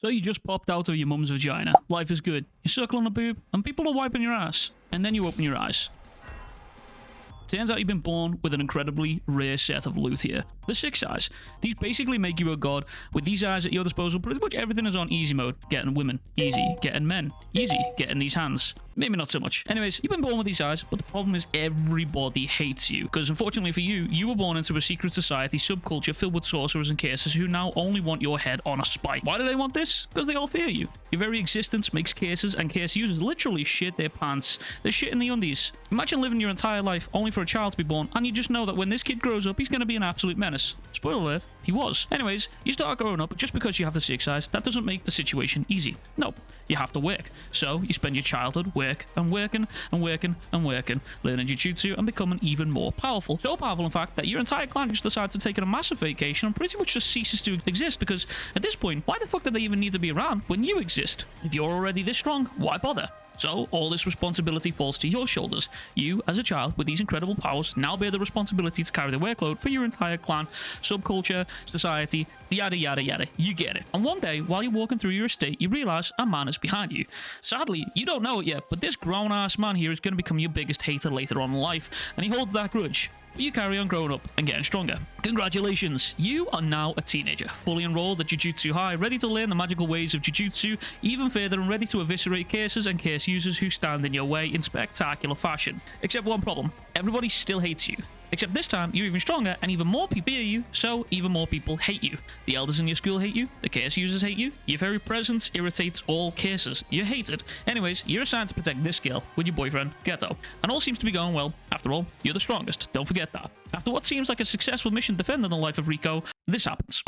So you just popped out of your mum's vagina. Life is good. You suckle on a boob, and people are wiping your ass. And then you open your eyes. Turns out you've been born with an incredibly rare set of loot here. The 6 eyes. These basically make you a god. With these eyes at your disposal, pretty much everything is on easy mode. Getting women, easy. Getting men, easy. Getting these hands, maybe not so much. Anyways, you've been born with these eyes, but the problem is everybody hates you. Because unfortunately for you, you were born into a secret society subculture filled with sorcerers and cases who now only want your head on a spike. Why do they want this? Because they all fear you. Your very existence makes cases and case users literally shit their pants. They're shit in the undies. Imagine living your entire life only for a child to be born, and you just know that when this kid grows up, he's going to be an absolute menace. Spoiler alert, he was. Anyways, you start growing up, but just because you have the 6 eyes, that doesn't make the situation easy. No, you have to work. So you spend your childhood working, learning Jujutsu and becoming even more powerful. So powerful, in fact, that your entire clan just decides to take a massive vacation and pretty much just ceases to exist, because at this point, why the fuck do they even need to be around when you exist? If you're already this strong, why bother? So, all this responsibility falls to your shoulders. You, as a child with these incredible powers, now bear the responsibility to carry the workload for your entire clan, subculture, society, yada yada yada. You get it. And one day, while you're walking through your estate, you realize a man is behind you. Sadly, you don't know it yet, but this grown-ass man here is going to become your biggest hater later on in life, and he holds that grudge. But you carry on growing up and getting stronger. Congratulations, you are now a teenager, fully enrolled at Jujutsu High, ready to learn the magical ways of Jujutsu even further and ready to eviscerate cases and case users who stand in your way in spectacular fashion. Except one problem, everybody still hates you. Except this time, you're even stronger and even more people fear you, so even more people hate you. The elders in your school hate you, the case users hate you, your very presence irritates all cases. You're hated. Anyways, you're assigned to protect this girl with your boyfriend, Geto. And all seems to be going well. After all, you're the strongest, don't forget that. After what seems like a successful mission defending the life of Riko, this happens.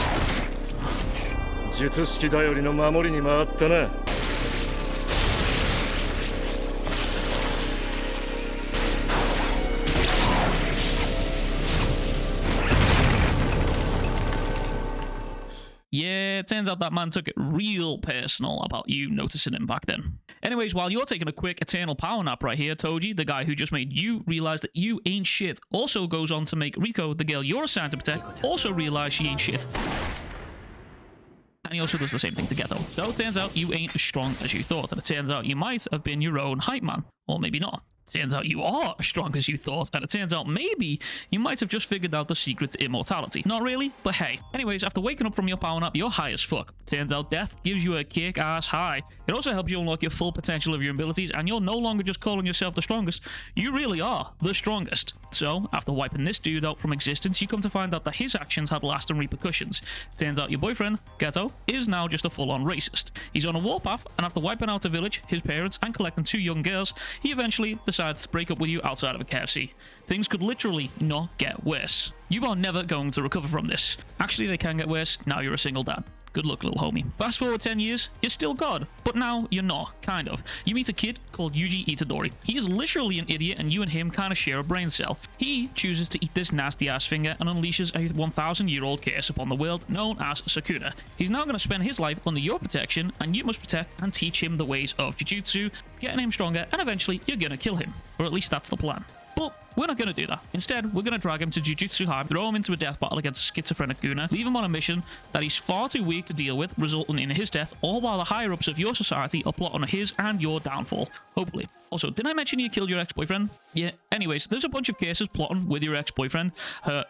Yeah, it turns out that man took it real personal about you noticing him back then. Anyways, while you're taking a quick eternal power nap right here, Toji, the guy who just made you realize that you ain't shit, also goes on to make Riko, the girl you're assigned to protect, also realize she ain't shit. And he also does the same thing to Geto. So it turns out you ain't as strong as you thought, and it turns out you might have been your own hype man. Or maybe not. Turns out you are as strong as you thought, and it turns out maybe you might have just figured out the secret to immortality. Not really, but hey. Anyways, after waking up from your power nap, you're high as fuck. Turns out death gives you a kick-ass high. It also helps you unlock your full potential of your abilities, and you're no longer just calling yourself the strongest. You really are the strongest. So, after wiping this dude out from existence, you come to find out that his actions had lasting repercussions. Turns out your boyfriend, Geto, is now just a full-on racist. He's on a warpath, and after wiping out a village, his parents, and collecting 2 young girls, he eventually decides to break up with you outside of a KFC. Things could literally not get worse. You are never going to recover from this. Actually, they can get worse. Now you're a single dad. Good luck, little homie. Fast forward 10 years, you're still God, but now you're not, kind of. You meet a kid called Yuji Itadori. He is literally an idiot, and you and him kind of share a brain cell. He chooses to eat this nasty-ass finger and unleashes a 1,000-year-old curse upon the world known as Sukuna. He's now going to spend his life under your protection, and you must protect and teach him the ways of Jujutsu, getting him stronger, and eventually you're going to kill him. Or at least that's the plan. But we're not going to do that. Instead, we're going to drag him to Jujutsu High, throw him into a death battle against a schizophrenic Guna, leave him on a mission that he's far too weak to deal with, resulting in his death, all while the higher-ups of your society are plotting on his and your downfall. Hopefully. Also, did I mention you killed your ex-boyfriend? Yeah. Anyways, there's a bunch of cases plotting with your ex-boyfriend,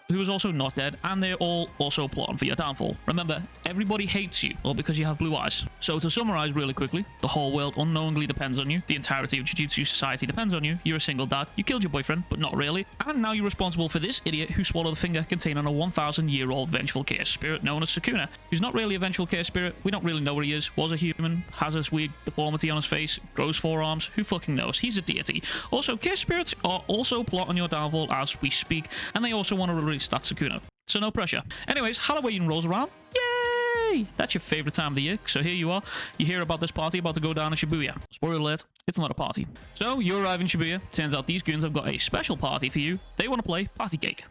who is also not dead, and they're all also plotting for your downfall. Remember, everybody hates you, all because you have blue eyes. So to summarize really quickly, the whole world unknowingly depends on you, the entirety of Jujutsu society depends on you, you're a single dad, you killed your boyfriend, but not really, and now you're responsible for this idiot who swallowed a finger containing a 1,000-year-old vengeful chaos spirit known as Sukuna, who's not really a vengeful chaos spirit, we don't really know what he is, was a human, has this weird deformity on his face, grows 4 arms, who fucking knows, he's a deity. Also, chaos spirits are also plotting your downfall as we speak, and they also want to release that Sukuna. So no pressure. Anyways, Halloween rolls around. Yay! That's your favorite time of the year, so here you are. You hear about this party about to go down in Shibuya. Spoiler alert, it's not a party. So you arrive in Shibuya. Turns out these goons have got a special party for you. They want to play party cake.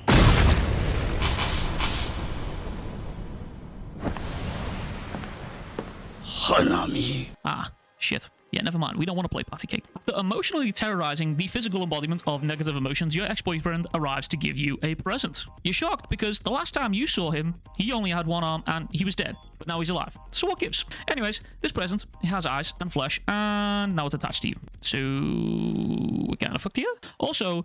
Hanami. Ah, shit. Yeah, never mind. We don't want to play patty cake. After emotionally terrorizing the physical embodiment of negative emotions, your ex-boyfriend arrives to give you a present. You're shocked because the last time you saw him, he only had one arm and he was dead, but now he's alive. So what gives? Anyways, this present, it has eyes and flesh, and now it's attached to you. So, we're kind of fucked here. Also,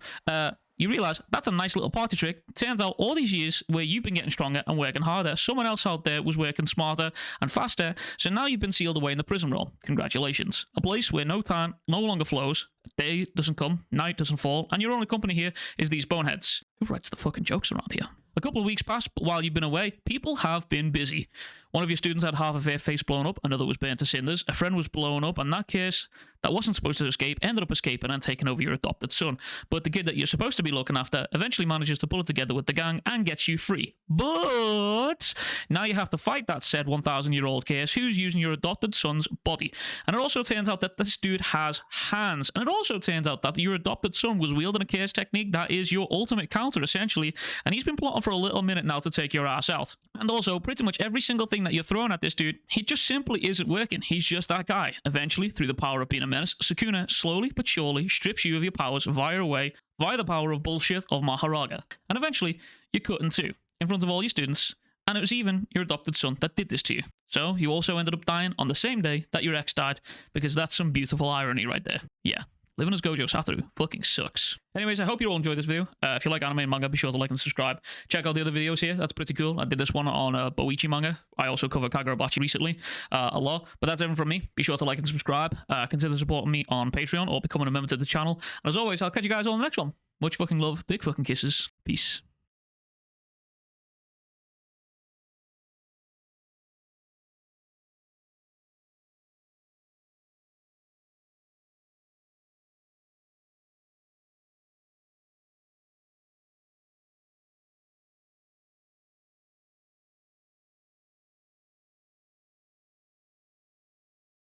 you realize that's a nice little party trick. Turns out all these years where you've been getting stronger and working harder, someone else out there was working smarter and faster, so now you've been sealed away in the prison roll. Congratulations. A place where no time no longer flows, day doesn't come, night doesn't fall, and your only company here is these boneheads. Who writes the fucking jokes around here? A couple of weeks passed, but while you've been away, people have been busy. One of your students had half of their face blown up, another was burnt to cinders, a friend was blown up, and that case that wasn't supposed to escape ended up escaping and taking over your adopted son. But the kid that you're supposed to be looking after eventually manages to pull it together with the gang and gets you free. But now you have to fight that said 1,000-year-old case who's using your adopted son's body. And it also turns out that this dude has hands. And it also turns out that your adopted son was wielding a case technique that is your ultimate counter, essentially. And he's been plotting for a little minute now to take your ass out. And also, pretty much every single thing that you're throwing at this dude, he just simply isn't working. He's just that guy. Eventually, through the power of being a menace, Sukuna slowly but surely strips you of your powers via the power of bullshit of Maharaga. And eventually, you're cut in two, in front of all your students, and it was even your adopted son that did this to you. So, you also ended up dying on the same day that your ex died, because that's some beautiful irony right there. Yeah. Living as Gojo Satoru fucking sucks. Anyways, I hope you all enjoyed this video. If you like anime and manga, be sure to like and subscribe. Check out the other videos here. That's pretty cool. I did this one on Boichi manga. I also covered Kagurabachi recently a lot. But that's everything from me. Be sure to like and subscribe. Consider supporting me on Patreon or becoming a member to the channel. And as always, I'll catch you guys all in the next one. Much fucking love. Big fucking kisses. Peace.